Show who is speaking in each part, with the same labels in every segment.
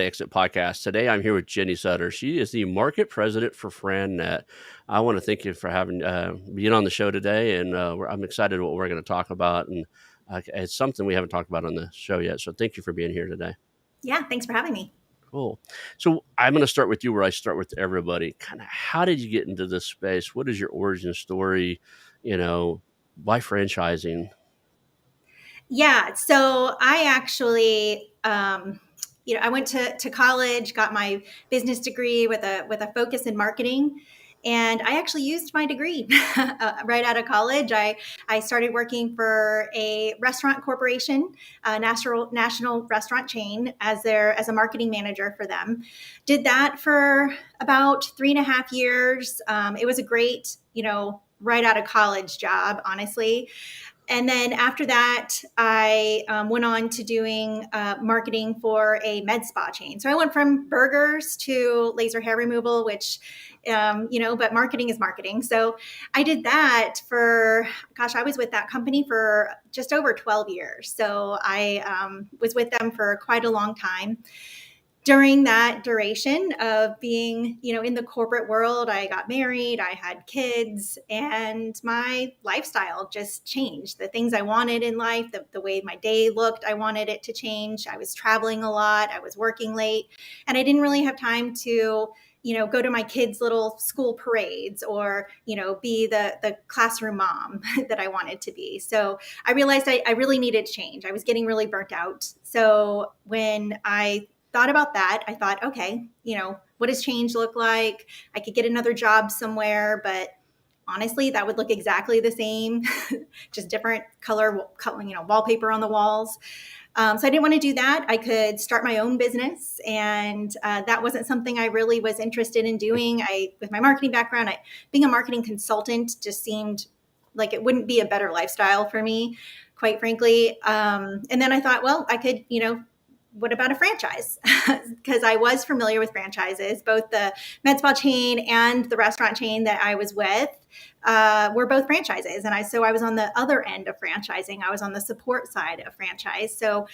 Speaker 1: Exit Podcast. Today, I'm here with Jenny Sutter. She is the market president for FranNet. I want to thank you for having being on the show today, and I'm excited what we're going to talk about, and it's something we haven't talked about on the show yet. So, thank you for being here today.
Speaker 2: Yeah, thanks for having me.
Speaker 1: Cool. So, I'm going to start with you, where I start with everybody. Kind of, how did you get into this space? What is your origin story? Why franchising?
Speaker 2: Yeah, so I actually, I went to college, got my business degree with a focus in marketing, and I actually used my degree right out of college. I started working for a restaurant corporation, a national restaurant chain, as a marketing manager for them. Did that for about 3.5 years. It was a great, right out of college job, honestly. And then after that, I went on to doing marketing for a med spa chain. So I went from burgers to laser hair removal, which, but marketing is marketing. So I did that I was with that company for just over 12 years. So I was with them for quite a long time. During that duration of being, in the corporate world, I got married, I had kids, and my lifestyle just changed. The things I wanted in life, the way my day looked, I wanted it to change. I was traveling a lot, I was working late, and I didn't really have time to go to my kids' little school parades or, be the classroom mom that I wanted to be. So I realized I really needed change. I was getting really burnt out. So when I thought about that, I thought, okay, what does change look like? I could get another job somewhere, but honestly, that would look exactly the same, just different color, wallpaper on the walls. So I didn't want to do that. I could start my own business, and that wasn't something I really was interested in doing. With my marketing background, being a marketing consultant just seemed like it wouldn't be a better lifestyle for me, quite frankly. And then I thought, well, I could, what about a franchise? Because I was familiar with franchises. Both the med spa chain and the restaurant chain that I was with were both franchises. And so I was on the other end of franchising. I was on the support side of franchise. So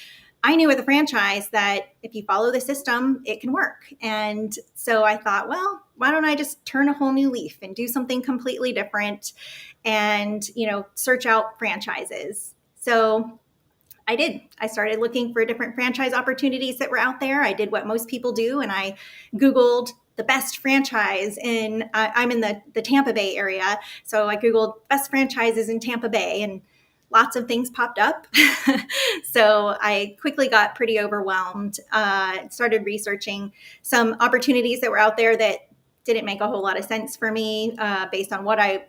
Speaker 2: I knew with a franchise that if you follow the system, it can work. And so I thought, well, why don't I just turn a whole new leaf and do something completely different and, search out franchises. So I did. I started looking for different franchise opportunities that were out there. I did what most people do, and I Googled the best franchise I'm in the Tampa Bay area. So I Googled best franchises in Tampa Bay, and lots of things popped up. So I quickly got pretty overwhelmed, started researching some opportunities that were out there that didn't make a whole lot of sense for me based on what I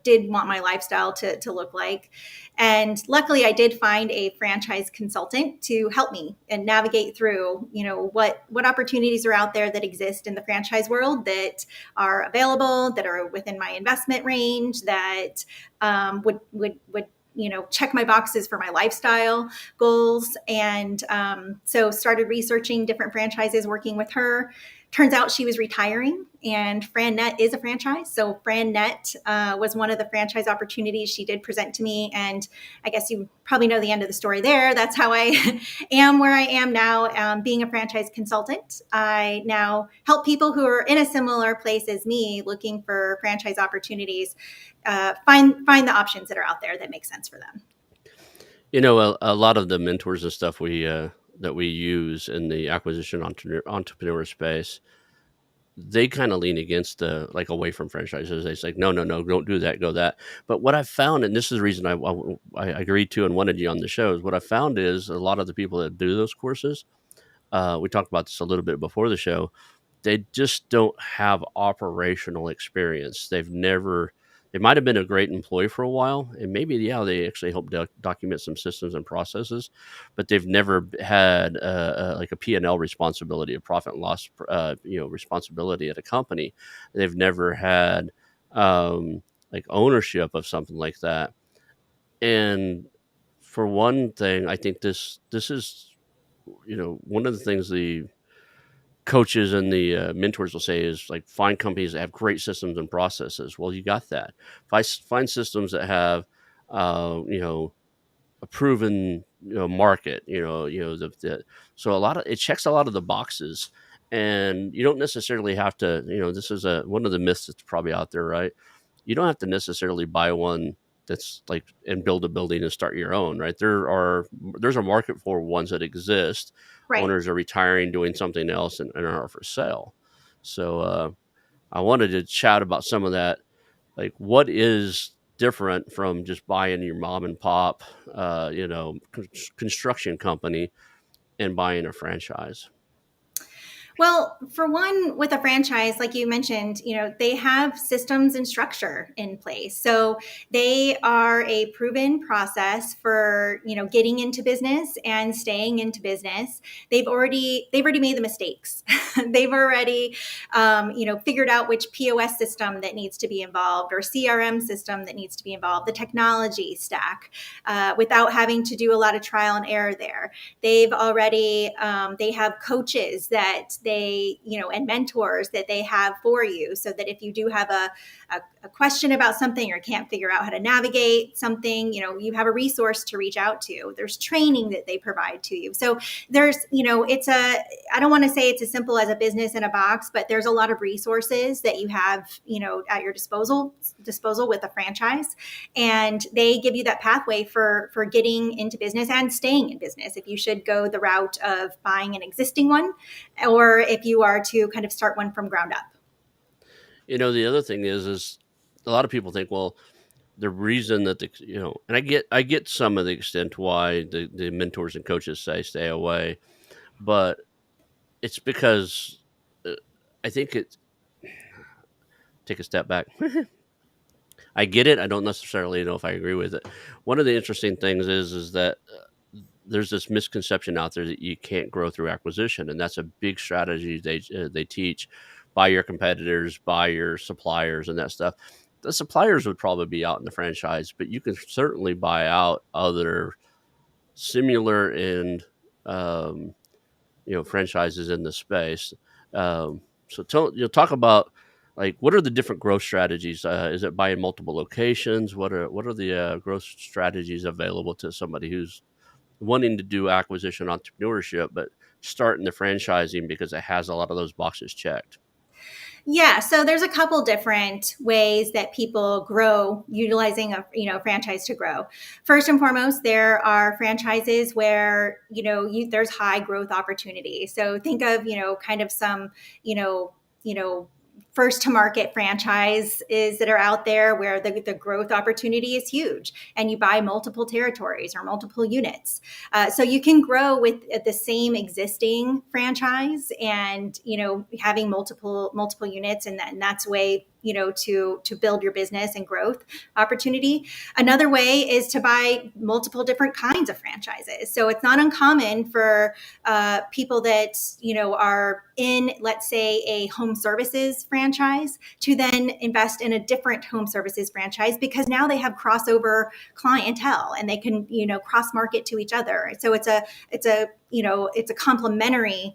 Speaker 2: did want my lifestyle to look like. And luckily I did find a franchise consultant to help me and navigate through, what opportunities are out there that exist in the franchise world that are available, that are within my investment range, that would check my boxes for my lifestyle goals. And so started researching different franchises, working with her. Turns out she was retiring, and FranNet is a franchise. So FranNet was one of the franchise opportunities she did present to me. And I guess you probably know the end of the story there. That's how I am where I am now, being a franchise consultant. I now help people who are in a similar place as me, looking for franchise opportunities, find the options that are out there that make sense for them.
Speaker 1: A lot of the mentors and stuff that we use in the acquisition entrepreneur space, they kind of lean against away from franchises. They say, no, don't do that, go that. But what I've found, and this is the reason I agreed to and wanted you on the show, is what I found is a lot of the people that do those courses, we talked about this a little bit before the show, they just don't have operational experience. They might have been a great employee for a while, and maybe, they actually helped document some systems and processes, but they've never had like a P&L responsibility, a profit and loss, responsibility at a company. They've never had like ownership of something like that. And for one thing, I think this is, one of the things the coaches and the mentors will say is like, find companies that have great systems and processes. Well, you got that. Find systems that have, a proven, market. So a lot of it checks a lot of the boxes, and you don't necessarily have to. This is one of the myths that's probably out there, right? You don't have to necessarily buy one that's like and build a building and start your own, right? There's a market for ones that exist.
Speaker 2: Right.
Speaker 1: Owners are retiring, doing something else, and are for sale. So I wanted to chat about some of that, like what is different from just buying your mom and pop, construction company and buying a franchise.
Speaker 2: Well, for one, with a franchise, like you mentioned, they have systems and structure in place. So they are a proven process for, getting into business and staying into business. They've already made the mistakes. They've already, figured out which POS system that needs to be involved or CRM system that needs to be involved, the technology stack, without having to do a lot of trial and error there. They've already, they have coaches that and mentors that they have for you, so that if you do have a question about something or can't figure out how to navigate something, you have a resource to reach out to. There's training that they provide to you. So there's, I don't want to say it's as simple as a business in a box, but there's a lot of resources that you have, at your disposal with a franchise. And they give you that pathway for getting into business and staying in business, if you should go the route of buying an existing one, or if you are to kind of start one from ground up.
Speaker 1: The other thing is a lot of people think, well, the reason that and I get some of the extent why the mentors and coaches say stay away, but it's because I think it take a step back. I get it. I don't necessarily know if I agree with it. One of the interesting things is that there's this misconception out there that you can't grow through acquisition, and that's a big strategy they teach. Buy your competitors, buy your suppliers, and that stuff. The suppliers would probably be out in the franchise, but you can certainly buy out other similar and franchises in the space. Talk about, like, what are the different growth strategies? Is it buying multiple locations? What are the growth strategies available to somebody who's wanting to do acquisition entrepreneurship, but starting the franchising because it has a lot of those boxes checked?
Speaker 2: Yeah, so there's a couple different ways that people grow utilizing a franchise to grow. First and foremost, there are franchises where there's high growth opportunity. So think of kind of some first to market franchises that are out there where the growth opportunity is huge, and you buy multiple territories or multiple units. So you can grow with the same existing franchise and having multiple units, and that's a way to build your business and growth opportunity. Another way is to buy multiple different kinds of franchises. So it's not uncommon for people that are in, let's say, a home services franchise to then invest in a different home services franchise, because now they have crossover clientele and they can cross market to each other. So it's a complementary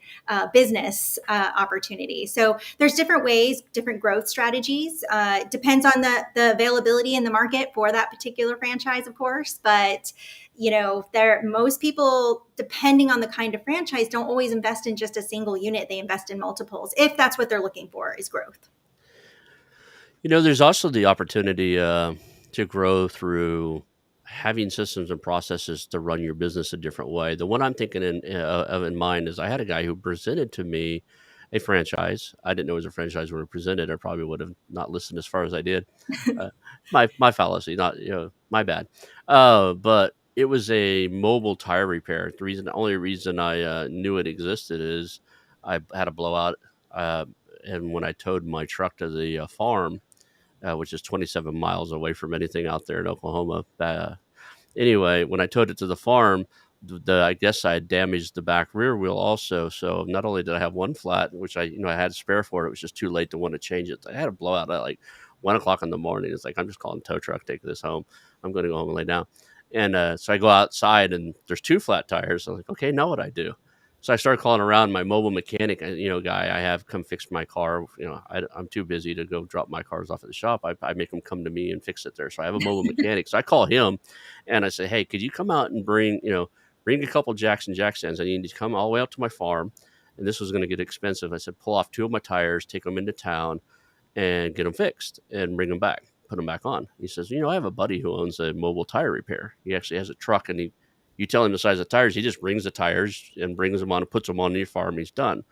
Speaker 2: business opportunity. So there's different ways, different growth strategies. Depends on the availability in the market for that particular franchise, of course. But most people, depending on the kind of franchise, don't always invest in just a single unit. They invest in multiples if that's what they're looking for, is growth.
Speaker 1: There's also the opportunity to grow through having systems and processes to run your business a different way. The one I'm thinking of in mind is I had a guy who presented to me a franchise. I didn't know it was a franchise when it presented. I probably would have not listened as far as I did. Uh, my fallacy, not my bad. But it was a mobile tire repair. The only reason I knew it existed is I had a blowout, and when I towed my truck to the farm, which is 27 miles away from anything out there in Oklahoma. Anyway, when I towed it to the farm, I guess I had damaged the back rear wheel also. So not only did I have one flat, which I had spare for it was just too late to want to change it. I had a blowout at like 1 o'clock in the morning. It's like, I'm just calling tow truck, take this home. I'm going to go home and lay down. And so I go outside and there's two flat tires. I'm like, okay, now what I do? So I started calling around my mobile mechanic, guy I have come fix my car. I'm too busy to go drop my cars off at the shop. I make them come to me and fix it there. So I have a mobile mechanic. So I call him and I say, hey, could you come out and bring bring a couple Jackson Jack stands. I need to come all the way out to my farm, and this was going to get expensive. I said, pull off 2 of my tires, take them into town, and get them fixed, and bring them back, put them back on. He says, I have a buddy who owns a mobile tire repair. He actually has a truck, and you tell him the size of the tires, he just brings the tires and brings them on and puts them on your farm. He's done.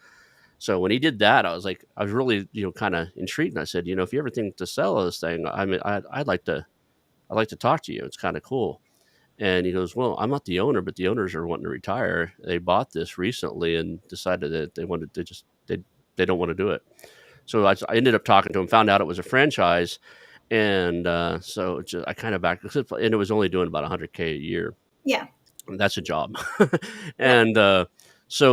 Speaker 1: So when he did that, I was really, kind of intrigued. And I said, if you ever think to sell this thing, I'd like to talk to you. It's kind of cool. And he goes, well, I'm not the owner, but the owners are wanting to retire. They bought this recently and decided that they don't want to do it. So I ended up talking to him, found out it was a franchise. And so I kind of backed, and it was only doing about $100K a year.
Speaker 2: Yeah.
Speaker 1: And that's a job.
Speaker 2: Yep.
Speaker 1: And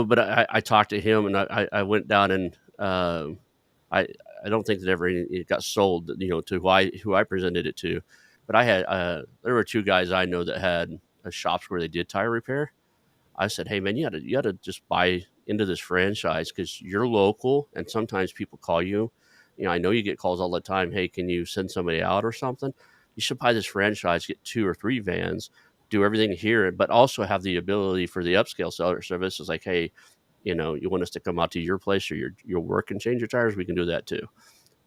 Speaker 1: but I talked to him, and I went down, and I don't think that ever it got sold, to who I presented it to. But I had there were 2 guys I know that had shops where they did tire repair. I said, hey man, you got to just buy into this franchise, because you're local, and sometimes people call you. I know you get calls all the time. Hey, can you send somebody out or something? You should buy this franchise, get 2 or 3 vans, do everything here, but also have the ability for the upscale seller service. It's like, hey, you want us to come out to your place or your work and change your tires? We can do that too.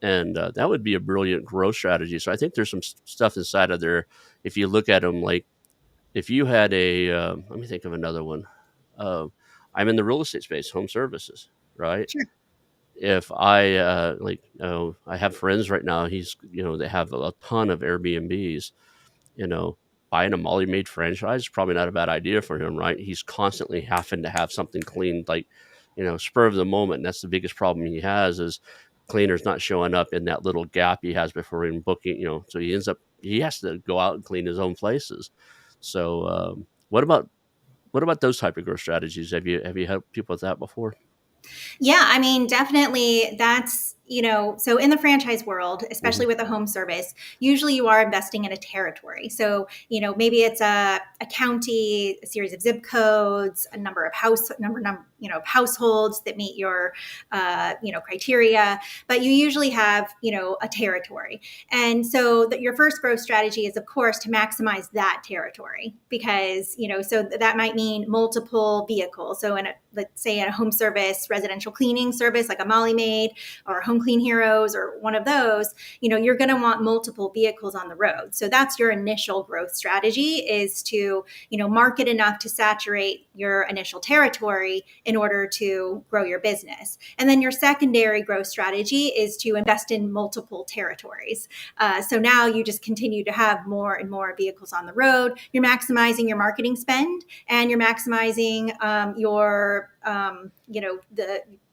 Speaker 1: And that would be a brilliant growth strategy. So I think there's some stuff inside of there. If you look at them, like if you had let me think of another one. I'm in the real estate space, home services, right?
Speaker 2: Sure.
Speaker 1: If I I have friends right now, they have a ton of Airbnbs, buying a Molly Maid franchise is probably not a bad idea for him, right? He's constantly having to have something cleaned, like, spur of the moment. And that's the biggest problem he has, is cleaners not showing up in that little gap he has before even booking, so he has to go out and clean his own places. So what about those type of growth strategies? Have you helped people with that before?
Speaker 2: Yeah, I mean, definitely that's, so in the franchise world, especially with a home service, usually you are investing in a territory. So, maybe it's a county, a series of zip codes, a number of households that meet your, criteria, but you usually have, a territory. And so your first growth strategy is, of course, to maximize that territory, because, so that might mean multiple vehicles. So let's say in a home service, residential cleaning service, like a Molly Maid or Home Clean Heroes or one of those, you're going to want multiple vehicles on the road. So that's your initial growth strategy, is to, market enough to saturate your initial territory in order to grow your business. And then your secondary growth strategy is to invest in multiple territories. So now you just continue to have more and more vehicles on the road. You're maximizing your marketing spend, and you're maximizing your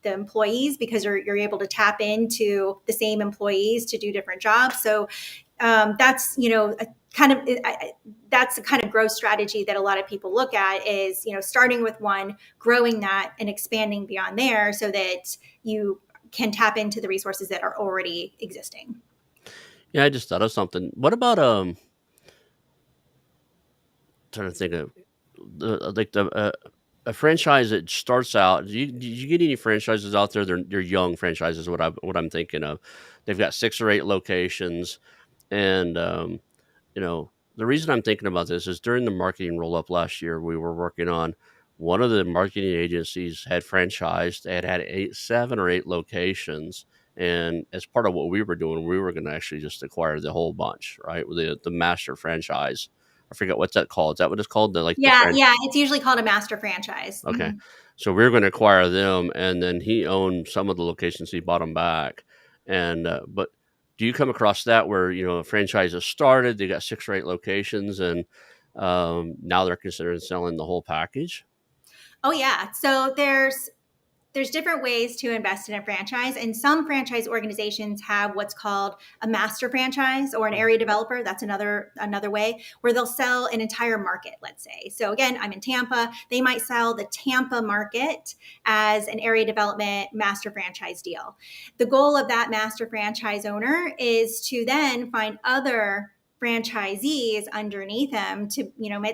Speaker 2: the employees, because you're able to tap into the same employees to do different jobs. So that's that's the kind of growth strategy that a lot of people look at, is starting with one, growing that, and expanding beyond there, so that you can tap into the resources that are already existing.
Speaker 1: Yeah, I just thought of something. What about trying to think of a franchise that starts out. Did you get any franchises out there? They're young franchises. What I'm thinking of. They've got 6 or 8 locations, and the reason I'm thinking about this is during the marketing roll up last year, we were working on one of the marketing agencies had franchised. They had 7 or 8 locations. And as part of what we were doing, we were going to actually just acquire the whole bunch, right? The master franchise. I forget what's that called. Is that what it's called?
Speaker 2: Yeah, it's usually called a master franchise.
Speaker 1: Okay.
Speaker 2: Mm-hmm.
Speaker 1: So we were going to acquire them, and then he owned some of the locations. He bought them back. And, but do you come across that where, a franchise has started, they got 6 or 8 locations, and now they're considering selling the whole package?
Speaker 2: Oh yeah. So there's different ways to invest in a franchise, and some franchise organizations have what's called a master franchise or an area developer. That's another way, where they'll sell an entire market, let's say. So again, I'm in Tampa. They might sell the Tampa market as an area development master franchise deal. The goal of that master franchise owner is to then find other franchisees underneath them to,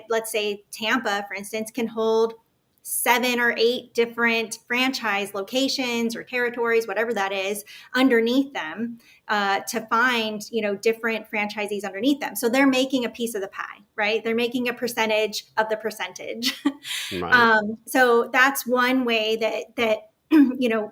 Speaker 2: let's say Tampa, for instance, can hold 7 or 8 different franchise locations or territories, whatever that is, underneath them, to find, different franchisees underneath them. So they're making a piece of the pie, right? They're making a percentage of the percentage.
Speaker 1: Right.
Speaker 2: So that's one way that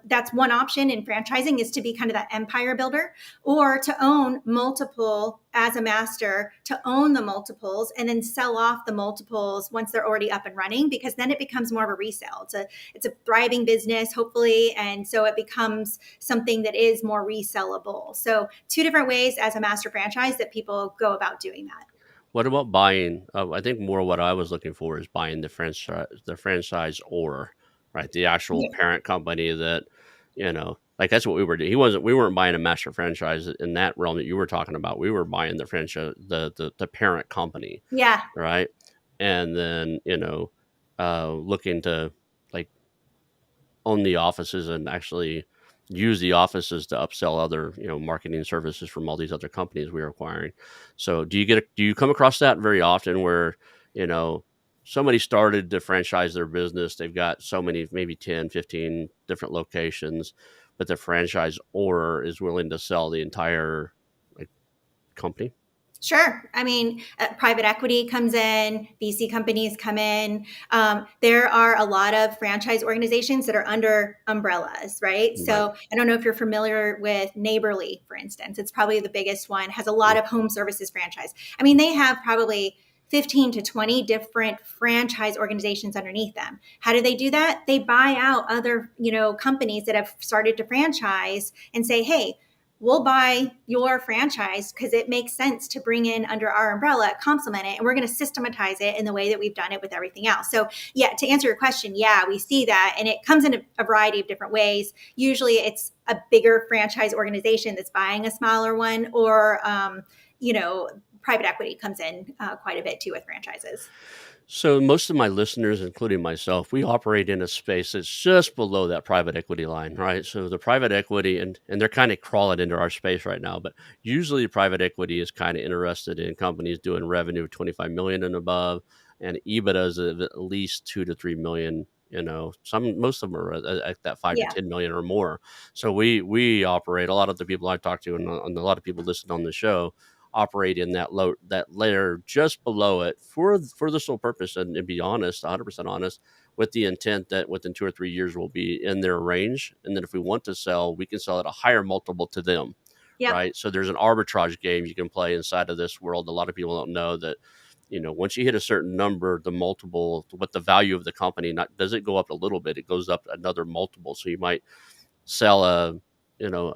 Speaker 2: that's one option in franchising, is to be kind of that empire builder, or to own multiple as a master, to own the multiples and then sell off the multiples once they're already up and running, because then it becomes more of a resale. It's a thriving business, hopefully. And so it becomes something that is more resellable. So 2 different ways as a master franchise that people go about doing that.
Speaker 1: What about buying? I think more what I was looking for is buying the franchise, or right, the actual
Speaker 2: Yeah.
Speaker 1: parent company that, like that's what we were doing. We weren't buying a master franchise in that realm that you were talking about. We were buying the franchise, the parent company,
Speaker 2: Yeah.
Speaker 1: right? And then, looking to like own the offices and actually use the offices to upsell other, marketing services from all these other companies we are acquiring. So do you come across that very often where, you know, somebody started to franchise their business, they've got so many, maybe 10, 15 different locations, but the franchise or is willing to sell the entire like company?
Speaker 2: Sure. I mean, private equity comes in, VC companies come in. There are a lot of franchise organizations that are under umbrellas, right?
Speaker 1: Right.
Speaker 2: So I don't know if you're familiar with Neighborly, for instance. It's probably the biggest one, has a lot of home services franchise. I mean, they have probably 15 to 20 different franchise organizations underneath them. How do they do that? They buy out other, companies that have started to franchise and say, hey, we'll buy your franchise because it makes sense to bring in under our umbrella, complement it, and we're going to systematize it in the way that we've done it with everything else. So yeah, to answer your question, yeah, we see that, and it comes in a variety of different ways. Usually it's a bigger franchise organization that's buying a smaller one, or private equity comes in quite a bit too with franchises.
Speaker 1: So most of my listeners, including myself, we operate in a space that's just below that private equity line, right? So the private equity, and they're kind of crawling into our space right now, but usually private equity is kind of interested in companies doing revenue of 25 million and above, and EBITDAs of at least 2 to 3 million. Most of them are at that 5 to 10 million or more. So we operate, a lot of the people I talk to, and a lot of people listen on the show, operate in that layer just below it for the sole purpose, and be honest, 100% honest, with the intent that within 2 or 3 years we'll be in their range, and then if we want to sell, we can sell at a higher multiple to them.
Speaker 2: Yep.
Speaker 1: Right, so there's an arbitrage game you can play inside of this world. A lot of people don't know that, once you hit a certain number, the multiple, what the value of the company, not does it go up a little bit, it goes up another multiple. So you might sell a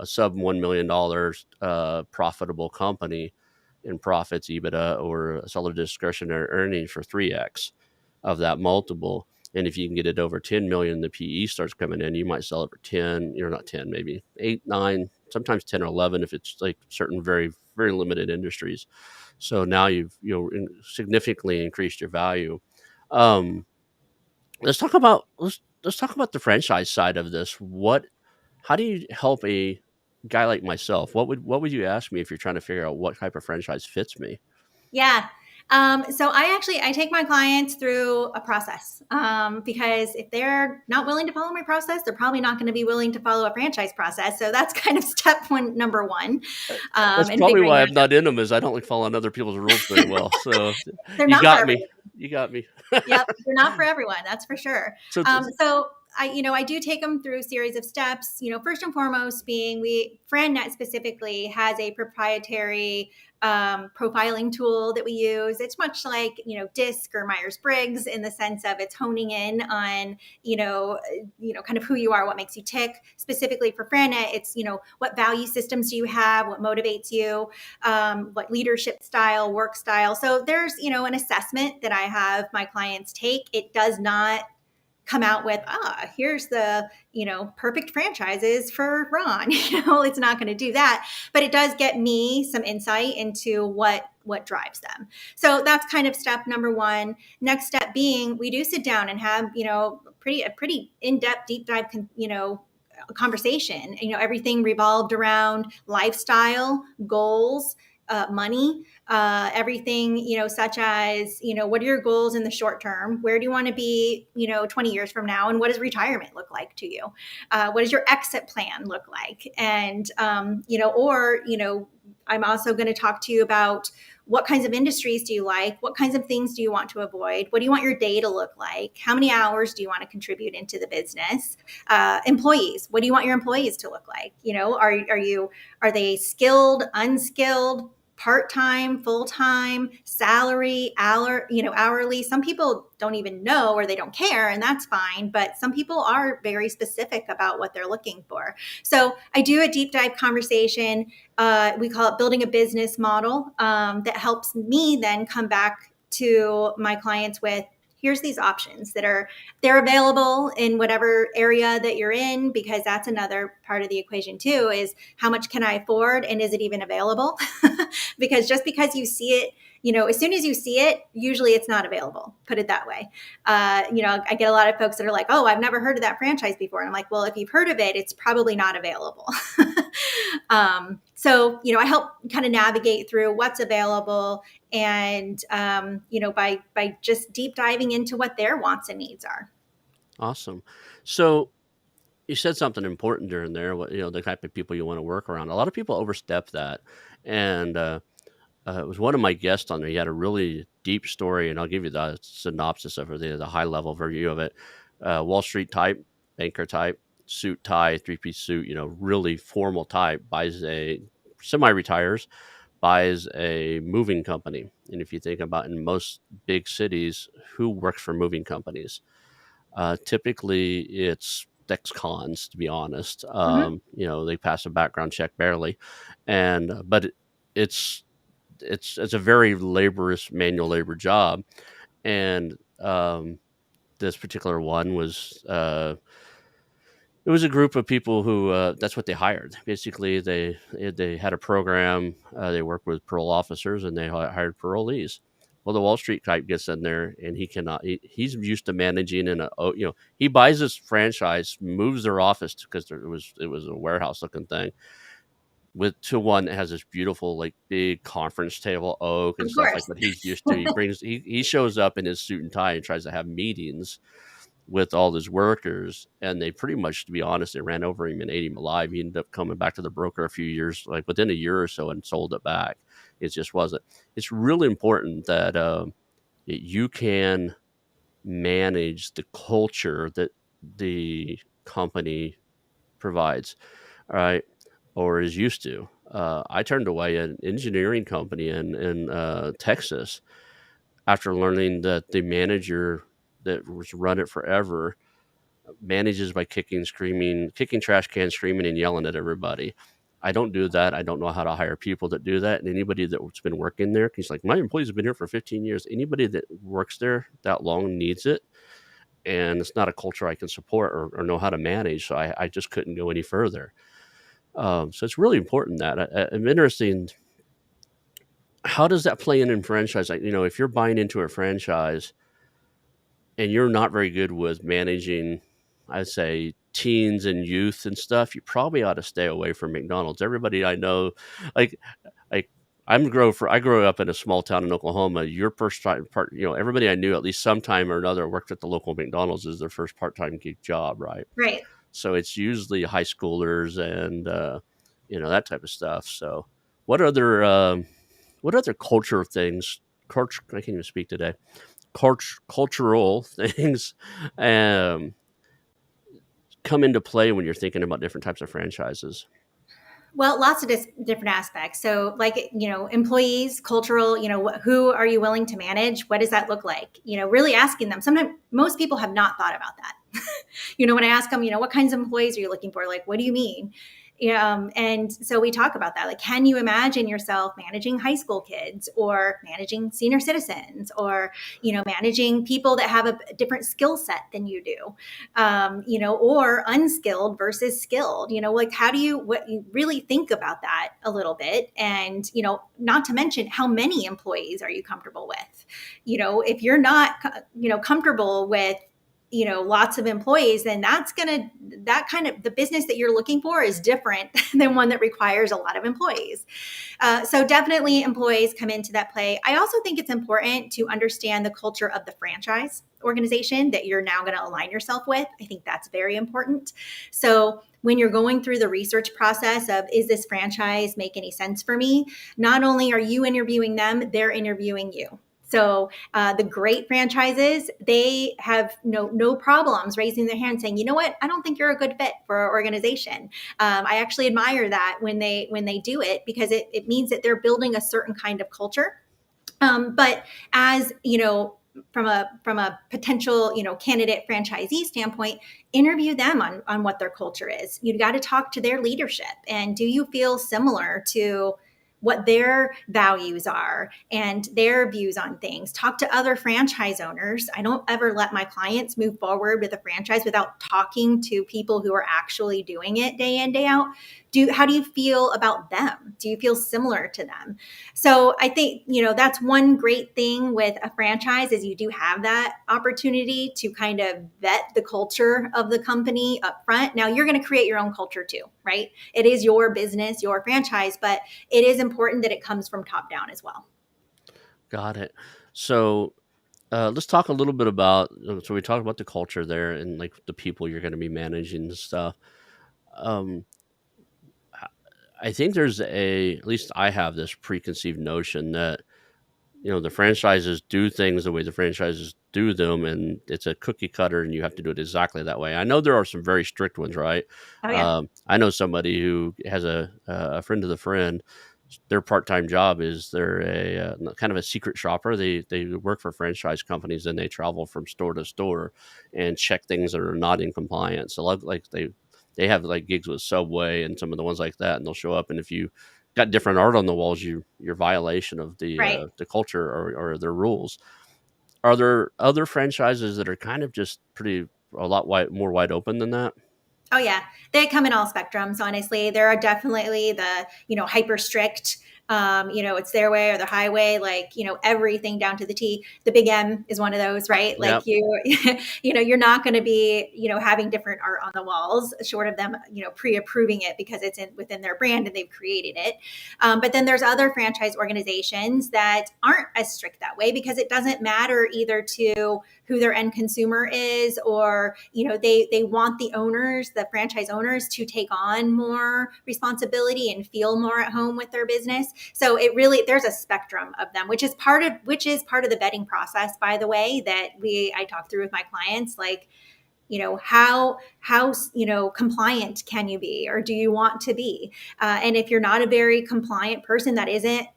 Speaker 1: sub $1 million profitable company in profits, EBITDA, or sell a discretionary earnings for 3x of that multiple. And if you can get it over 10 million, the PE starts coming in, you might sell it for 10, not 10, maybe 8, 9, sometimes 10 or 11 if it's like certain very, very limited industries. So now you've, significantly increased your value. Um, let's talk about the franchise side of this. How do you help a guy like myself? What would you ask me if you're trying to figure out what type of franchise fits me?
Speaker 2: Yeah. So I take my clients through a process, because if they're not willing to follow my process, they're probably not going to be willing to follow a franchise process. So that's kind of step one, number one,
Speaker 1: That's
Speaker 2: in
Speaker 1: probably
Speaker 2: figuring
Speaker 1: why
Speaker 2: out.
Speaker 1: I'm not in them, is I don't like following other people's rules very well. So
Speaker 2: They're
Speaker 1: you
Speaker 2: not for
Speaker 1: got me.
Speaker 2: everyone.
Speaker 1: You got me.
Speaker 2: Yep, they're not for everyone. That's for sure.
Speaker 1: So
Speaker 2: So I do take them through a series of steps. First and foremost being, FranNet specifically has a proprietary profiling tool that we use. It's much like DISC or Myers Briggs, in the sense of it's honing in on kind of who you are, what makes you tick. Specifically for FranNet, it's what value systems do you have, what motivates you, what leadership style, work style. So there's an assessment that I have my clients take. It does not come out with, here's the perfect franchises for Ron. It's not going to do that, but it does get me some insight into what drives them. So that's kind of step number one. Next step being, we do sit down and have a pretty in-depth, deep dive conversation. Everything revolved around lifestyle, goals, money, everything, such as, what are your goals in the short term? Where do you want to be, 20 years from now? And what does retirement look like to you? What does your exit plan look like? And, I'm also going to talk to you about what kinds of industries do you like? What kinds of things do you want to avoid? What do you want your day to look like? How many hours do you want to contribute into the business? Employees, what do you want your employees to look like? Are they skilled, unskilled, part-time, full-time, salary, hourly? Some people don't even know, or they don't care, and that's fine. But some people are very specific about what they're looking for. So I do a deep dive conversation. We call it building a business model, that helps me then come back to my clients with, here's these options they're available in whatever area that you're in, because that's another part of the equation too, is how much can I afford, and is it even available? Because just because you see it, as soon as you see it, usually it's not available. Put it that way. I get a lot of folks that are like, oh, I've never heard of that franchise before. And I'm like, well, if you've heard of it, it's probably not available. So, I help kind of navigate through what's available, and, by just deep diving into what their wants and needs are.
Speaker 1: Awesome. So you said something important during there, the type of people you want to work around. A lot of people overstep that. And it was one of my guests on there. He had a really deep story, and I'll give you the synopsis of it, the high level review of it. Wall Street type, banker type, suit, tie, three-piece suit, really formal type, semi-retires, buys a moving company. And if you think about in most big cities, who works for moving companies? Typically, it's ex-cons, to be honest. They pass a background check barely, but it's a very laborious manual labor job. And this particular one was it was a group of people who that's what they hired. Basically, they had a program. They worked with parole officers, and they hired parolees. Well, the Wall Street type gets in there, and he cannot. He's used to managing he buys this franchise, moves their office because it was a warehouse looking thing, to one that has this beautiful, like, big conference table, oak and
Speaker 2: Of
Speaker 1: stuff like
Speaker 2: course.
Speaker 1: that he's used to. He shows up in his suit and tie and tries to have meetings with all his workers, and they pretty much, to be honest, they ran over him and ate him alive. He ended up coming back to the broker a few years, like within a year or so, and sold it back. It just wasn't. It's really important that you can manage the culture that the company provides, all right, or is used to. I turned away an engineering company in Texas after learning that the manager that was run it forever manages by kicking trash cans, screaming, and yelling at everybody. I don't do that. I don't know how to hire people that do that. And anybody that's been working there, he's like, my employees have been here for 15 years. Anybody that works there that long needs it. And it's not a culture I can support or know how to manage. So I just couldn't go any further. So it's really important that I'm interested. How does that play in franchise? Like, if you're buying into a franchise and you're not very good with managing, I'd say, teens and youth and stuff, you probably ought to stay away from McDonald's. Everybody I know, like, I grew up in a small town in Oklahoma. Your first part, everybody I knew at least sometime or another worked at the local McDonald's as their first part-time gig job, right?
Speaker 2: Right.
Speaker 1: So it's usually high schoolers and that type of stuff. So what other culture things? I can't even speak today. Cultural things come into play when you're thinking about different types of franchises?
Speaker 2: Well, lots of different aspects. So, like, employees, cultural, who are you willing to manage? What does that look like? Really asking them. Sometimes most people have not thought about that. When I ask them, what kinds of employees are you looking for? Like, what do you mean? And so we talk about that. Like, can you imagine yourself managing high school kids, or managing senior citizens, or, managing people that have a different skill set than you do, or unskilled versus skilled, like, what you really think about that a little bit. And, not to mention, how many employees are you comfortable with? If you're not, comfortable with, lots of employees, then that kind of the business that you're looking for is different than one that requires a lot of employees. So definitely employees come into that play. I also think it's important to understand the culture of the franchise organization that you're now going to align yourself with. I think that's very important. So when you're going through the research process of, is this franchise make any sense for me? Not only are you interviewing them, they're interviewing you. So the great franchises, they have no problems raising their hand saying, you know what, I don't think you're a good fit for our organization. I actually admire that when they do it, because it means that they're building a certain kind of culture. But as from a potential candidate franchisee standpoint, interview them on what their culture is. You got to talk to their leadership, and do you feel similar to what their values are and their views on things? Talk to other franchise owners. I don't ever let my clients move forward with a franchise without talking to people who are actually doing it day in, day out. How do you feel about them? Do you feel similar to them? So I think, that's one great thing with a franchise, is you do have that opportunity to kind of vet the culture of the company up front. Now you're going to create your own culture too, right? It is your business, your franchise, but it is important that it comes from top down as well.
Speaker 1: Got it. So let's talk a little bit about. So we talked about the culture there and like the people you're going to be managing and stuff. Um, I think there's at least I have this preconceived notion that the franchises do things the way the franchises do them, and it's a cookie cutter, and you have to do it exactly that way. I know there are some very strict ones, right?
Speaker 2: Oh yeah.
Speaker 1: I know somebody who has a friend of the friend. Their part-time job is they're a kind of a secret shopper. They work for franchise companies, and they travel from store to store and check things that are not in compliance. So like they have like gigs with Subway and some of the ones like that, and they'll show up, and if you got different art on the walls, you're violation of
Speaker 2: Right.
Speaker 1: the culture or their rules. Are there other franchises that are kind of just a lot more wide open than that?
Speaker 2: Oh yeah, they come in all spectrums. Honestly, there are definitely the hyper strict. It's their way or the highway. Like everything down to the T. The Big M is one of those, right? Like
Speaker 1: Yep.
Speaker 2: you're not going to be having different art on the walls, short of them pre-approving it because it's within their brand and they've created it. But then there's other franchise organizations that aren't as strict that way, because it doesn't matter either to who their end consumer is, or they want the franchise owners to take on more responsibility and feel more at home with their business. So there's a spectrum of them, which is part of the vetting process, by the way, that I talk through with my clients. Like, how compliant can you be, or do you want to be? And if you're not a very compliant person, that isn't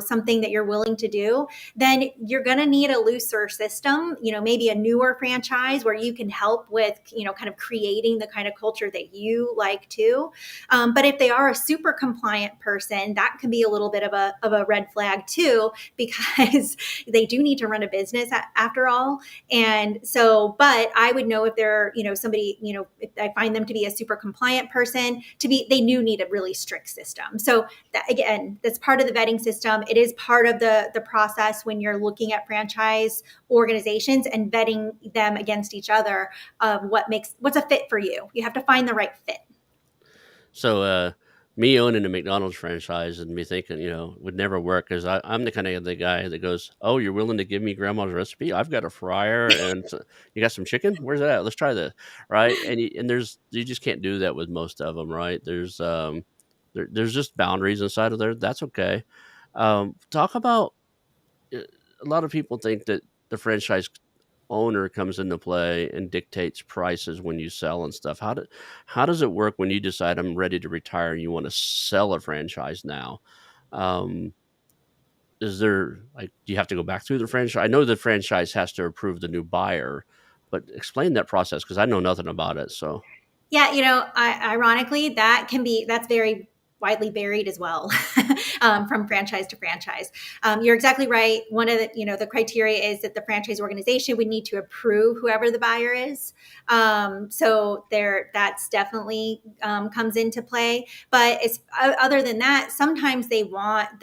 Speaker 2: something that you're willing to do, then you're going to need a looser system, maybe a newer franchise where you can help with kind of creating the kind of culture that you like too. But if they are a super compliant person, that can be a little bit of a red flag too, because they do need to run a business after all. And so, but I would know if they're somebody, if I find them to be a super compliant person, they do need a really strict system. So that, again, that's part of the vetting system. It is part of the process when you're looking at franchise organizations and vetting them against each other of what's a fit for you. You have to find the right fit.
Speaker 1: So me owning a McDonald's franchise and me thinking, would never work, because I'm the kind of the guy that goes, "Oh, you're willing to give me grandma's recipe? I've got a fryer, and you got some chicken? Where's that at? Let's try this." Right? And you just can't do that with most of them, right? There's just boundaries inside of there. That's okay. Talk about a lot of people think that the franchise owner comes into play and dictates prices when you sell and stuff. How does it work when you decide I'm ready to retire and you want to sell a franchise now? Um, is there do you have to go back through the franchise? I know the franchise has to approve the new buyer, but explain that process, because I know nothing about it. So
Speaker 2: Yeah, ironically, that's very widely varied as well, from franchise to franchise. You're exactly right. One of the criteria is that the franchise organization would need to approve whoever the buyer is. So that's definitely comes into play. But it's other than that, sometimes the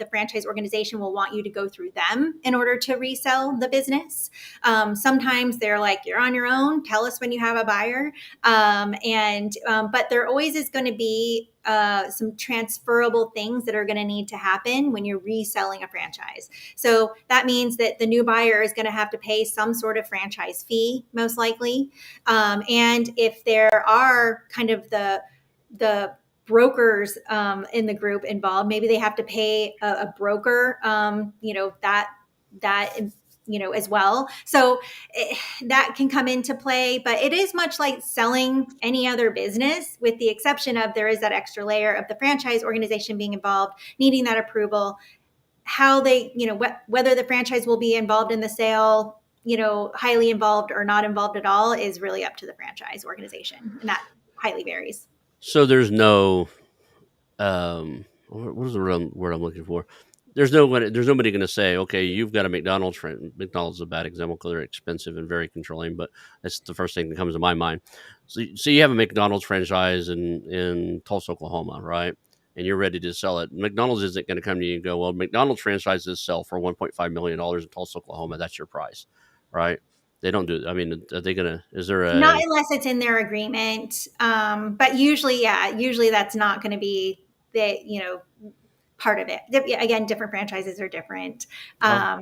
Speaker 2: franchise organization will want you to go through them in order to resell the business. Sometimes they're like, you're on your own. Tell us when you have a buyer. But there always is going to be some transferable things that are going to need to happen when you're reselling a franchise. So that means that the new buyer is going to have to pay some sort of franchise fee, most likely. And if there are kind of the brokers in the group involved, maybe they have to pay a broker, that as well. So that can come into play, but it is much like selling any other business, with the exception of there is that extra layer of the franchise organization being involved, needing that approval. How they, whether the franchise will be involved in the sale, highly involved or not involved at all, is really up to the franchise organization, and that highly varies.
Speaker 1: So there's no what is the word I'm looking for? There's nobody going to say, okay, you've got a McDonald's friend. McDonald's is a bad example because they're expensive and very controlling, but that's the first thing that comes to my mind. So you have a McDonald's franchise in Tulsa, Oklahoma, right? And you're ready to sell it. McDonald's isn't going to come to you and go, well, McDonald's franchises sell for $1.5 million in Tulsa, Oklahoma. That's your price, right? They don't do. I mean, are they gonna? Is there
Speaker 2: Not
Speaker 1: a?
Speaker 2: unless it's in their agreement. But usually that's not going to be part of it. Again, different franchises are different.
Speaker 1: Oh.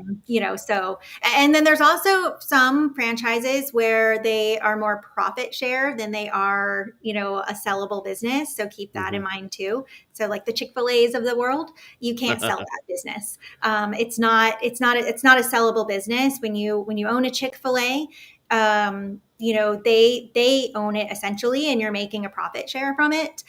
Speaker 2: So, and then there's also some franchises where they are more profit share than they are, a sellable business. So keep that in mind too. So like the ChickfilA's of the world, you can't sell that business. It's not a sellable business. When you own a Chick-fil-A, they own it essentially, and you're making a profit share from it.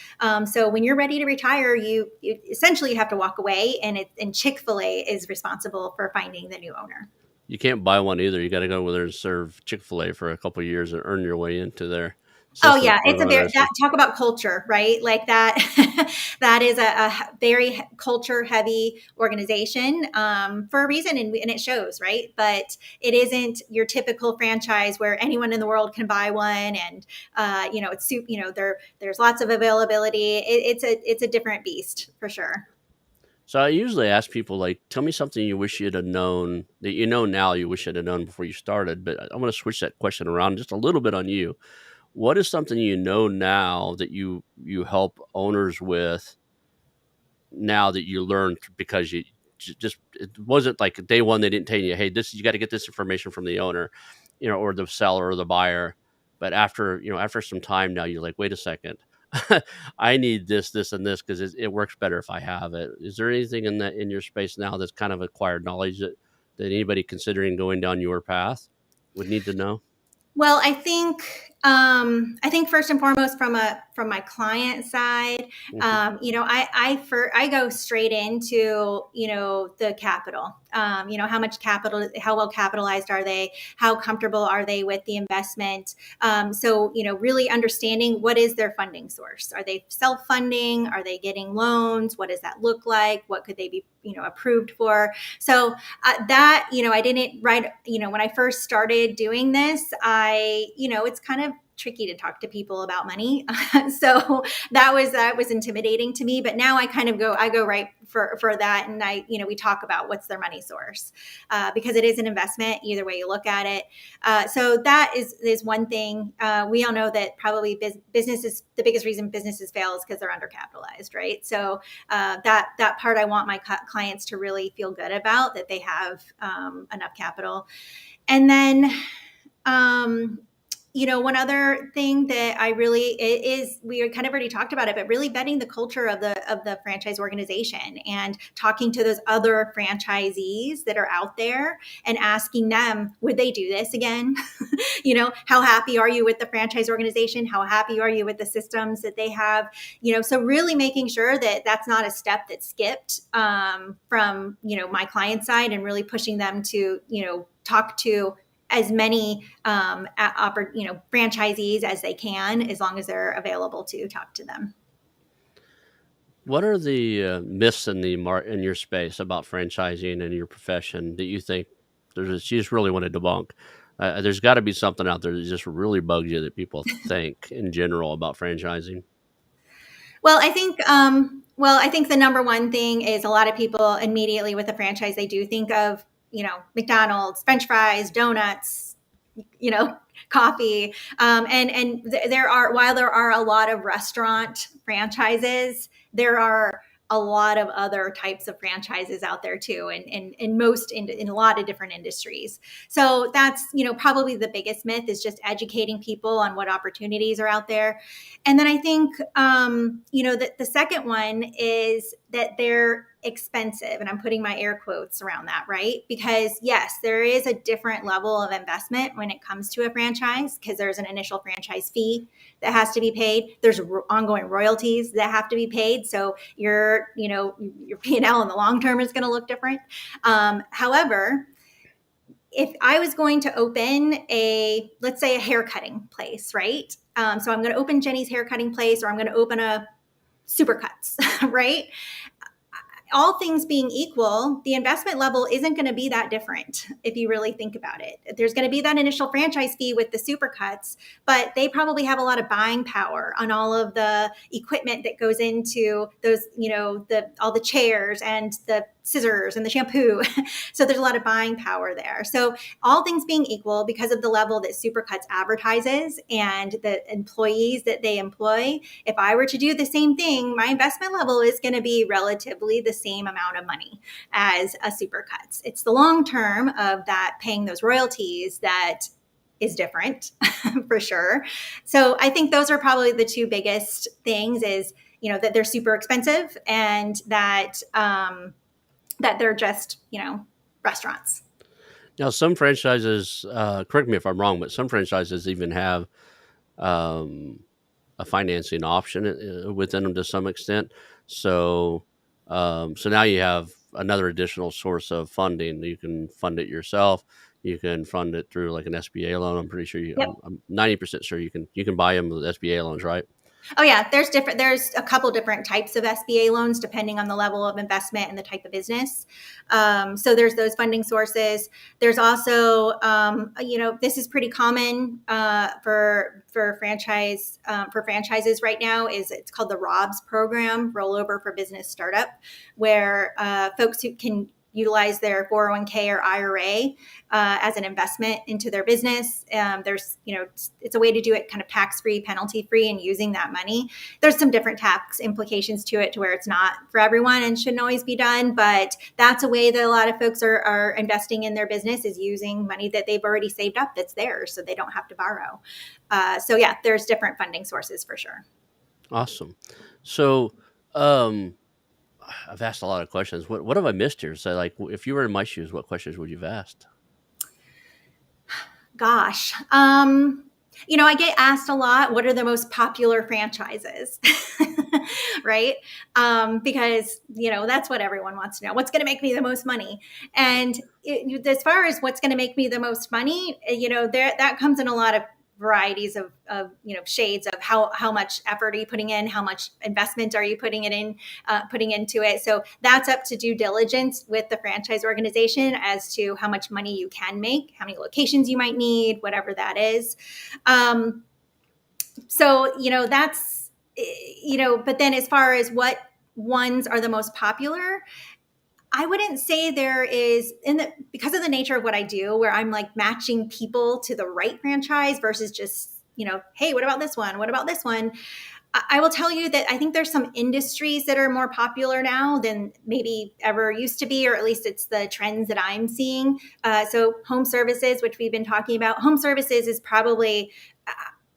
Speaker 2: So when you're ready to retire, you essentially have to walk away, and Chick-fil-A is responsible for finding the new owner.
Speaker 1: You can't buy one either. You got to go over there and serve Chick-fil-A for a couple of years and earn your way into their
Speaker 2: Oh
Speaker 1: system.
Speaker 2: yeah, talk about culture, right? Like that. That is a very culture heavy organization, for a reason, and it shows, right? But it isn't your typical franchise where anyone in the world can buy one, and there's lots of availability. It's a different beast for sure.
Speaker 1: So I usually ask people, like, tell me something you wish you'd have known that you know now you wish you'd have known before you started. But I'm going to switch that question around just a little bit on you. What is something you know now that you help owners with now that you learned because you just it wasn't like day one they didn't tell you, hey, this you got to get this information from the owner, or the seller or the buyer. But after some time now, you're like, wait a second, I need this, and this because it works better if I have it. Is there anything in your space now that's kind of acquired knowledge that anybody considering going down your path would need to know?
Speaker 2: Well, I think first and foremost from my client side,
Speaker 1: Hmm.
Speaker 2: I go straight into the capital. How much capital, how well capitalized are they? How comfortable are they with the investment? So really understanding what is their funding source. Are they self funding? Are they getting loans? What does that look like? What could they be approved for? So I didn't write, when I first started doing this, it's kind of tricky to talk to people about money. So that was intimidating to me, but now I go right for that. And we talk about what's their money source, because it is an investment either way you look at it. So that is one thing. We all know that probably business is the biggest reason businesses fail is because they're undercapitalized, right? So that part I want my clients to really feel good about, that they have enough capital. And then one other thing that we kind of already talked about it, but really vetting the culture of the franchise organization and talking to those other franchisees that are out there and asking them, would they do this again? How happy are you with the franchise organization? How happy are you with the systems that they have? So really making sure that that's not a step that's skipped from my client side, and really pushing them to talk to as many franchisees as they can, as long as they're available to talk to them.
Speaker 1: What are the myths in in your space about franchising and your profession that you think you just really want to debunk? There's got to be something out there that just really bugs you that people think in general about franchising.
Speaker 2: I think the number one thing is a lot of people immediately with a franchise, they do think of, McDonald's, French fries, donuts, you know, coffee. There are, while there are a lot of restaurant franchises, there are a lot of other types of franchises out there too, and in a lot of different industries. So that's, probably the biggest myth is just educating people on what opportunities are out there. And then I think, that the second one is that they're expensive. And I'm putting my air quotes around that, right? Because yes, there is a different level of investment when it comes to a franchise because there's an initial franchise fee that has to be paid. There's ongoing royalties that have to be paid. So your P&L in the long term is going to look different. However, if I was going to open let's say a hair cutting place, right? So I'm going to open Jenny's hair cutting place, or I'm going to open a Supercuts, right? All things being equal, the investment level isn't going to be that different if you really think about it. There's going to be that initial franchise fee with the Supercuts, but they probably have a lot of buying power on all of the equipment that goes into those, all the chairs and the scissors and the shampoo. So there's a lot of buying power there. So all things being equal, because of the level that Supercuts advertises and the employees that they employ, if I were to do the same thing, my investment level is going to be relatively the same amount of money as a Supercuts. It's the long term of that paying those royalties that is different for sure. So I think those are probably the two biggest things is, that they're super expensive and that they're just, restaurants.
Speaker 1: Now, some franchises, correct me if I'm wrong, but some franchises even have um, a financing option within them to some extent. So, so now you have another additional source of funding. You can fund it yourself. You can fund it through like an SBA loan. I'm pretty sure
Speaker 2: Yep.
Speaker 1: I'm 90% sure you can buy them with SBA loans, right?
Speaker 2: Oh yeah, there's a couple different types of SBA loans depending on the level of investment and the type of business. So there's those funding sources. There's also, this is pretty common for franchises right now. It's called the ROBS program, Rollover for Business Startup, where folks who can utilize their 401k or IRA as an investment into their business. There's, it's a way to do it kind of tax-free, penalty-free, and using that money. There's some different tax implications to it to where it's not for everyone and shouldn't always be done. But that's a way that a lot of folks are investing in their business is using money that they've already saved up that's theirs so they don't have to borrow. So yeah, there's different funding sources for sure.
Speaker 1: Awesome. So, I've asked a lot of questions. What have I missed here? So, like, if you were in my shoes, what questions would you have asked?
Speaker 2: Gosh, I get asked a lot, what are the most popular franchises? Right? Because, that's what everyone wants to know. What's going to make me the most money? And as far as what's going to make me the most money, that comes in a lot of varieties of shades of how much effort are you putting in, how much investment are you putting into it. So that's up to due diligence with the franchise organization as to how much money you can make, how many locations you might need, whatever that is. So that's but then as far as what ones are the most popular, I wouldn't say there is because of the nature of what I do, where I'm like matching people to the right franchise versus just, hey, what about this one? What about this one? I will tell you that I think there's some industries that are more popular now than maybe ever used to be, or at least it's the trends that I'm seeing. So home services, which we've been talking about, home services is probably,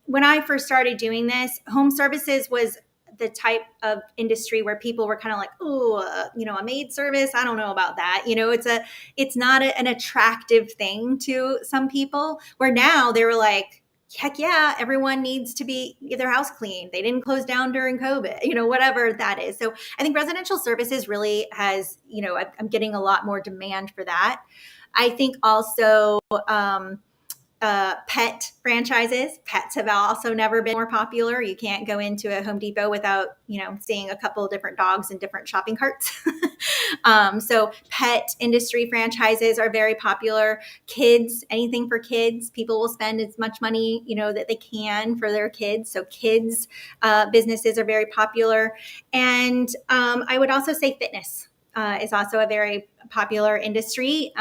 Speaker 2: when I first started doing this, home services was the type of industry where people were kind of like, oh, a maid service. I don't know about that. It's not an attractive thing to some people, where now they were like, heck yeah, everyone needs to be their house clean. They didn't close down during COVID, whatever that is. So I think residential services really has, I'm getting a lot more demand for that. I think also, pet franchises. Pets have also never been more popular. You can't go into a Home Depot without, seeing a couple of different dogs in different shopping carts. So pet industry franchises are very popular. Kids, anything for kids, people will spend as much money, that they can for their kids. So kids businesses are very popular. And I would also say fitness is also a very popular industry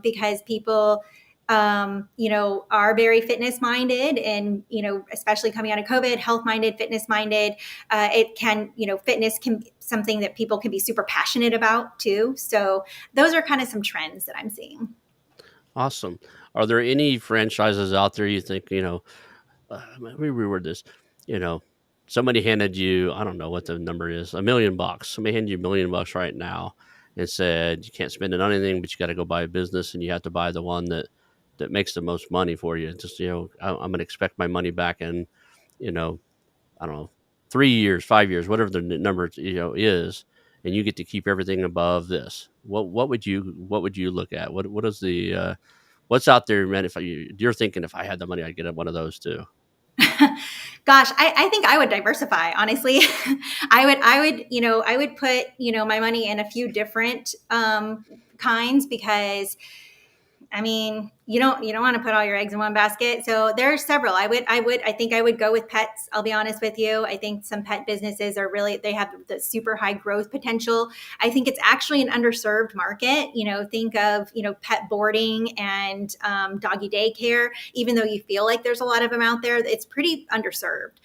Speaker 2: because people are very fitness minded and, especially coming out of COVID, health minded, fitness minded. It can, fitness can be something that people can be super passionate about too. So those are kind of some trends that I'm seeing.
Speaker 1: Awesome. Are there any franchises out there you think, let me reword this, you know, somebody handed you, I don't know what the number is, $1 million. Somebody handed you $1 million right now and said, you can't spend it on anything, but you got to go buy a business and you have to buy the one that makes the most money for you. Just, I'm going to expect my money back in, you know, I don't know, 3 years, 5 years, whatever the number, is, and you get to keep everything above this. What would you look at? What is the, what's out there, man? If you're thinking, if I had the money, I'd get one of those too.
Speaker 2: Gosh, I think I would diversify, honestly. I would put, my money in a few different kinds because I mean, you don't want to put all your eggs in one basket. So there are several. I think I would go with pets. I'll be honest with you. I think some pet businesses are they have the super high growth potential. I think it's actually an underserved market. Think of, pet boarding and doggy daycare. Even though you feel like there's a lot of them out there, it's pretty underserved.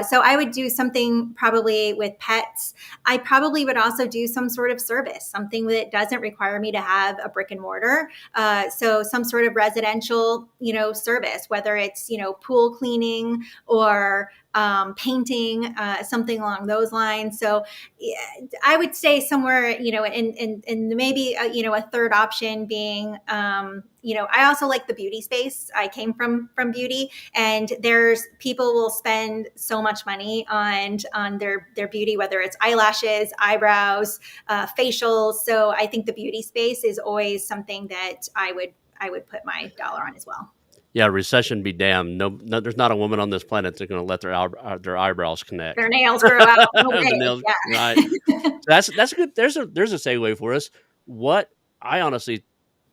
Speaker 2: So I would do something probably with pets. I probably would also do some sort of service, something that doesn't require me to have a brick and mortar. So some sort of residential, service, whether it's, pool cleaning or painting, something along those lines. So yeah, I would say somewhere, in maybe, a third option being, I also like the beauty space. I came from beauty, and there's people will spend so much money on their beauty, whether it's eyelashes, eyebrows, facials. So I think the beauty space is always something that I would put my dollar on as well.
Speaker 1: Yeah, recession be damned. No, there's not a woman on this planet that's going to let their eyebrows connect.
Speaker 2: Their nails grow out. No
Speaker 1: The
Speaker 2: way.
Speaker 1: nails, right?
Speaker 2: Yeah.
Speaker 1: That's a good. There's a segue for us. What I honestly,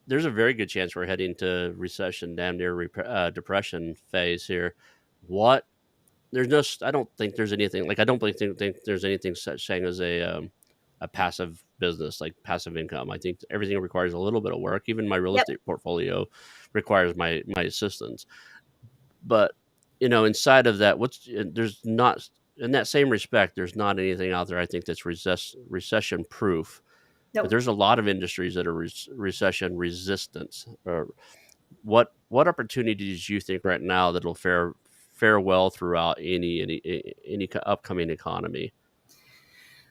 Speaker 1: there's a very good chance we're heading to recession, damn near depression phase here. What there's no, I don't think there's anything like I don't think there's anything such thing as a passive business, like passive income. I think everything requires a little bit of work. Even my real
Speaker 2: Yep.
Speaker 1: estate portfolio requires my assistance. But inside of that, there's not, in that same respect, there's not anything out there I think that's recession proof. But
Speaker 2: Nope.
Speaker 1: there's a lot of industries that are recession resistant. Or what opportunities do you think right now that'll fare well throughout any upcoming economy?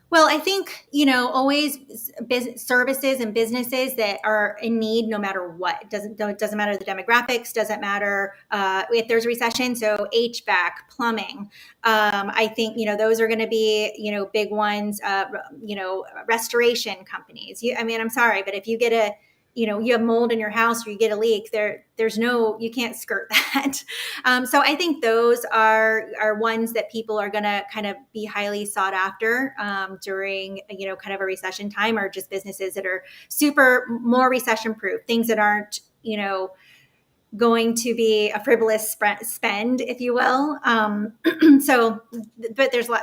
Speaker 2: Well, I think, always business services and businesses that are in need no matter what. It doesn't matter the demographics, doesn't matter if there's a recession. So HVAC, plumbing. I think, those are going to be, big ones, restoration companies. I'm sorry, but if you get you have mold in your house or you get a leak, you can't skirt that. So I think those are ones that people are going to kind of be highly sought after during, kind of a recession time, or just businesses that are super more recession proof, things that aren't, going to be a frivolous spend, if you will. But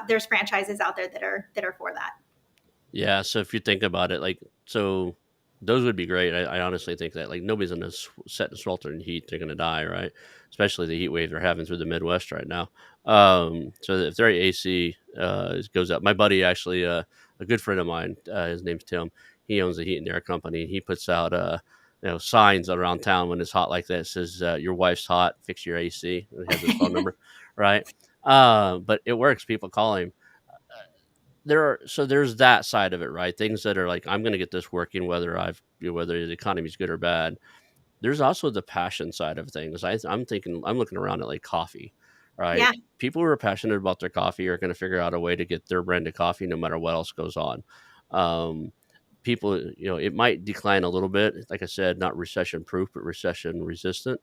Speaker 2: there's franchises out there that are for that.
Speaker 1: Yeah, so if you think about it, so those would be great. I honestly think that nobody's in this set and sweltering heat; they're going to die, right? Especially the heat wave they're having through the Midwest right now. So if their AC goes up, my buddy actually, a good friend of mine, his name's Tim. He owns a heat and air company. He puts out signs around town when it's hot like that. It says your wife's hot, fix your AC. And it has his phone number, right? But it works. People call him. There's that side of it, right? Things that are like, I'm going to get this working, whether the economy's good or bad. There's also the passion side of things. I'm looking around at like coffee, right?
Speaker 2: Yeah.
Speaker 1: People who are passionate about their coffee are going to figure out a way to get their brand of coffee no matter what else goes on. People, it might decline a little bit. Like I said, not recession proof, but recession resistant.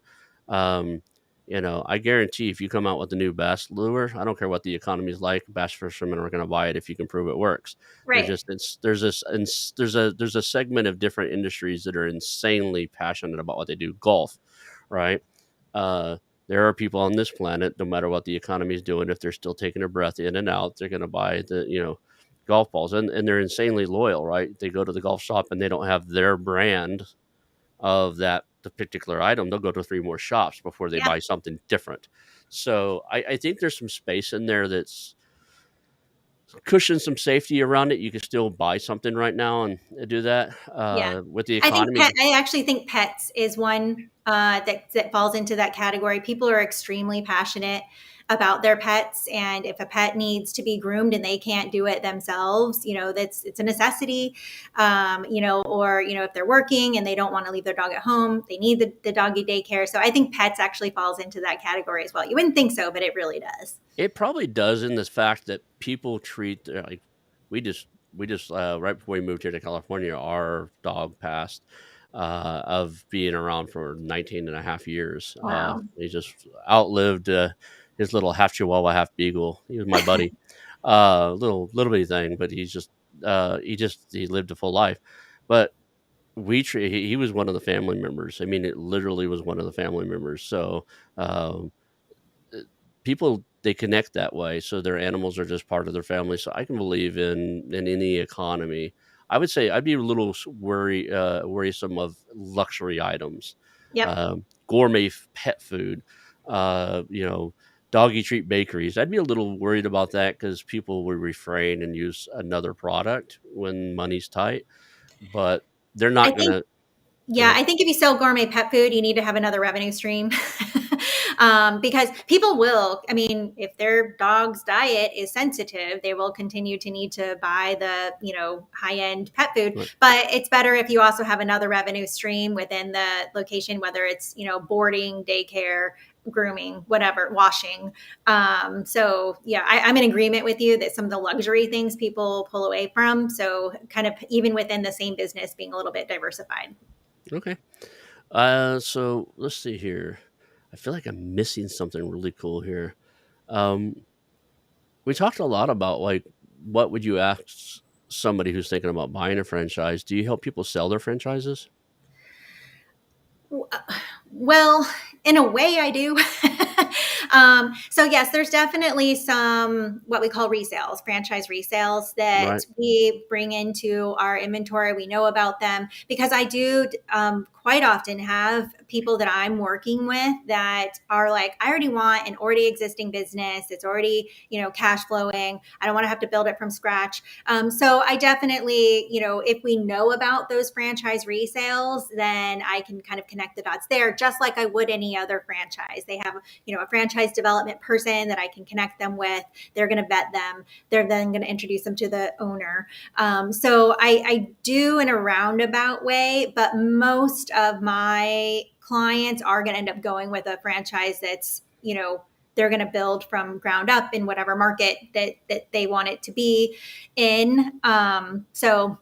Speaker 1: Um, I guarantee if you come out with a new bass lure, I don't care what the economy is like, bass fishermen are going to buy it if you can prove it works. There's
Speaker 2: Right.
Speaker 1: just there's this there's a segment of different industries that are insanely passionate about what they do. Golf, right? Uh, there are people on this planet, no matter what the economy is doing, if they're still taking a breath in and out, they're going to buy the golf balls, and they're insanely loyal, right? They go to the golf shop and they don't have their brand of that the particular item, they'll go to three more shops before they
Speaker 2: Yep.
Speaker 1: buy something different. So I think there's some space in there that's cushion some safety around it. You can still buy something right now and do that
Speaker 2: Yeah.
Speaker 1: with the economy.
Speaker 2: I actually think pets is one that falls into that category. People are extremely passionate about their pets, and if a pet needs to be groomed and they can't do it themselves, it's a necessity. Or if they're working and they don't want to leave their dog at home, they need the doggy daycare. So I think pets actually falls into that category as well. You wouldn't think so, but it really does.
Speaker 1: It probably does in the fact that people treat like we just right before we moved here to California, our dog passed of being around for 19 and a half years.
Speaker 2: Wow.
Speaker 1: He just outlived his little half Chihuahua, half Beagle. He was my buddy, little bitty thing, but he lived a full life. But he was one of the family members. I mean, it literally was one of the family members. So um, people they connect that way, so their animals are just part of their family. So I can believe in any economy. I would say I'd be a little worrisome of luxury items,
Speaker 2: Yep.
Speaker 1: gourmet pet food, doggy treat bakeries. I'd be a little worried about that because people would refrain and use another product when money's tight, but they're
Speaker 2: I
Speaker 1: not
Speaker 2: think
Speaker 1: gonna go
Speaker 2: Yeah,
Speaker 1: ahead.
Speaker 2: I think if you sell gourmet pet food, you need to have another revenue stream. Because people will, I mean, if their dog's diet is sensitive, they will continue to need to buy the, high end pet food.
Speaker 1: Right.
Speaker 2: But it's better if you also have another revenue stream within the location, whether it's, boarding, daycare, grooming, whatever, washing. So yeah, I'm in agreement with you that some of the luxury things people pull away from. So kind of even within the same business, being a little bit diversified.
Speaker 1: Okay. So let's see here. I feel like I'm missing something really cool here. Um, we talked a lot about like what would you ask somebody who's thinking about buying a franchise? Do you help people sell their franchises?
Speaker 2: Well, in a way, I do. So yes, there's definitely some what we call resales, franchise resales that
Speaker 1: Right.
Speaker 2: we bring into our inventory. We know about them because I do quite often have people that I'm working with that are like, I already want an already existing business. It's already cash flowing. I don't want to have to build it from scratch. So I definitely, if we know about those franchise resales, then I can kind of connect the dots there, just like I would any other franchise. They have, a franchise development person that I can connect them with. They're going to vet them. They're then going to introduce them to the owner. So I do in a roundabout way, but most of my clients are going to end up going with a franchise that's, they're going to build from ground up in whatever market that they want it to be in. So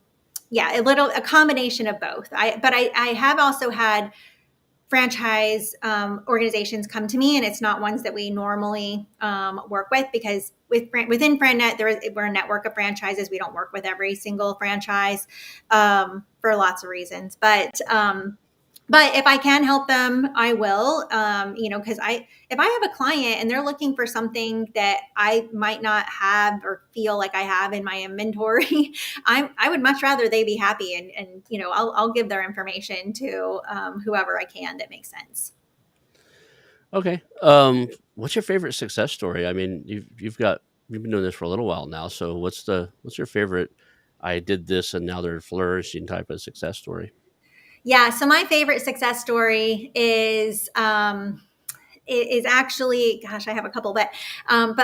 Speaker 2: yeah, a combination of both. I have also had franchise organizations come to me, and it's not ones that we normally work with because within FranNet, we're a network of franchises. We don't work with every single franchise for lots of reasons, but if I can help them, I will. Because if I have a client and they're looking for something that I might not have or feel like I have in my inventory, I would much rather they be happy, and I'll give their information to whoever I can that makes sense.
Speaker 1: Okay. What's your favorite success story? I mean, you've been doing this for a little while now. So what's your favorite? I did this and now they're flourishing type of success story.
Speaker 2: Yeah. So my favorite success story is actually, gosh, I have a couple, but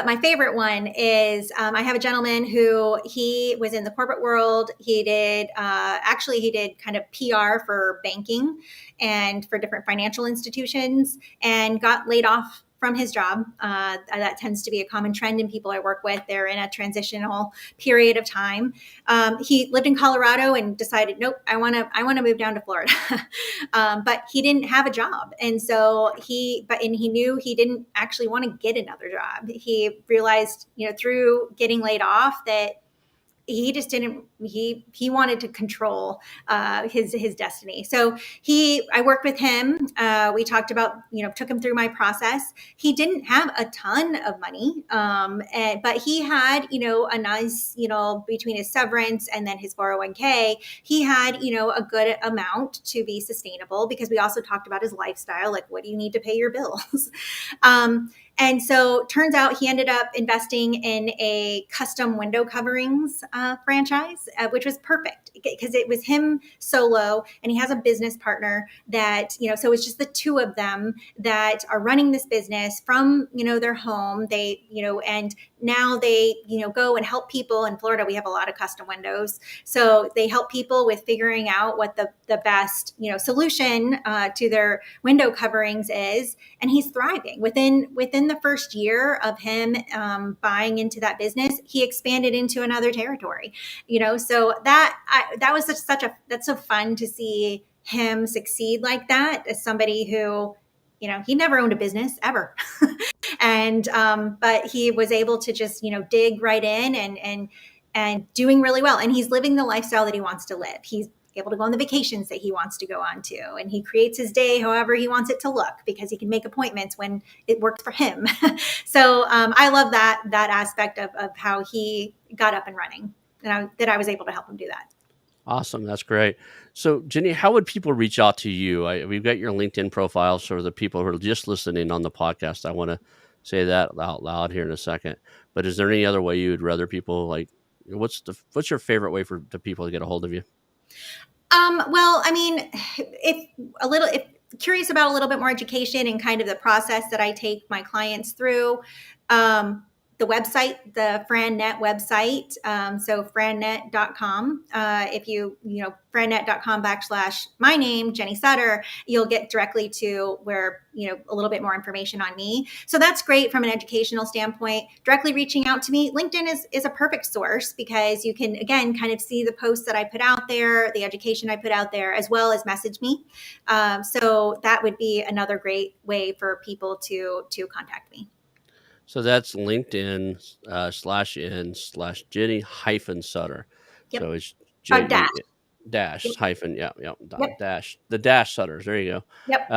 Speaker 2: my favorite one is I have a gentleman who he was in the corporate world. He did kind of PR for banking and for different financial institutions and got laid off from his job. That tends to be a common trend in people I work with. They're in a transitional period of time. He lived in Colorado and decided, nope, I want to move down to Florida. But he didn't have a job, and so he knew he didn't actually want to get another job. He realized, through getting laid off, that he just didn't he wanted to control his destiny. So I worked with him. We talked about, took him through my process. He didn't have a ton of money, but he had, a nice, between his severance and then his 401k, he had, a good amount to be sustainable, because we also talked about his lifestyle, like, what do you need to pay your bills? And so turns out he ended up investing in a custom window coverings franchise, which was perfect because it was him solo, and he has a business partner that, so it's just the two of them that are running this business from, their home. They, and now they, go and help people. In Florida, we have a lot of custom windows. So they help people with figuring out what the best, solution to their window coverings is. And he's thriving. Within the first year of him buying into that business, he expanded into another territory. So that was that's so fun to see him succeed like that, as somebody who, he never owned a business ever. And but he was able to just, dig right in and doing really well. And he's living the lifestyle that he wants to live. He's able to go on the vacations that he wants to go on to, and he creates his day however he wants it to look, because he can make appointments when it works for him. So I love that aspect of how he got up and running, and that I was able to help him do that.
Speaker 1: Awesome. That's great. So, Jenny, how would people reach out to you? We've got your LinkedIn profile for the people who are just listening on the podcast. I want to say that out loud here in a second. But is there any other way you would rather people, like, what's your favorite way for the people to get a hold of you?
Speaker 2: Well, I mean, if curious about a little bit more education and kind of the process that I take my clients through, the website, the FranNet website. So FranNet.com. If FranNet.com/ my name, Jenny Sutter, you'll get directly to where, a little bit more information on me. So that's great from an educational standpoint. Directly reaching out to me, LinkedIn is a perfect source, because you can, again, kind of see the posts that I put out there, the education I put out there, as well as message me. So that would be another great way for people to contact me.
Speaker 1: So that's LinkedIn /in/Jenny-Sutter.
Speaker 2: Yep.
Speaker 1: So it's
Speaker 2: Dash.
Speaker 1: -- hyphen, yeah,
Speaker 2: Yep.
Speaker 1: dash, the dash Sutters. There you go.
Speaker 2: Yep.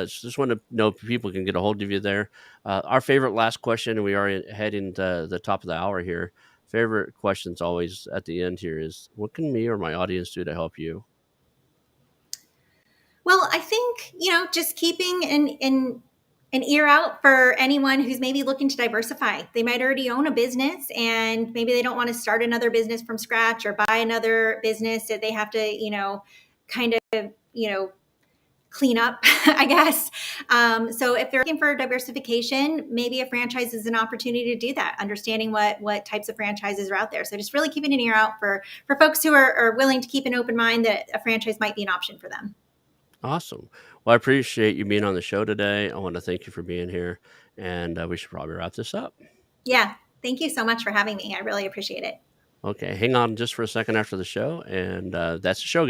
Speaker 1: Just want to know if people can get a hold of you there. Our favorite last question, and we are heading to the top of the hour here. Favorite questions always at the end here is, what can me or my audience do to help you?
Speaker 2: Well, I think, just keeping an ear out for anyone who's maybe looking to diversify. They might already own a business, and maybe they don't want to start another business from scratch or buy another business that they have to, kind of, clean up, I guess. So if they're looking for diversification, maybe a franchise is an opportunity to do that, understanding what types of franchises are out there. So just really keeping an ear out for folks who are willing to keep an open mind that a franchise might be an option for them.
Speaker 1: Awesome. Well, I appreciate you being on the show today. I want to thank you for being here, and we should probably wrap this up.
Speaker 2: Yeah. Thank you so much for having me. I really appreciate it.
Speaker 1: Okay. Hang on just for a second after the show, and that's the show, guys.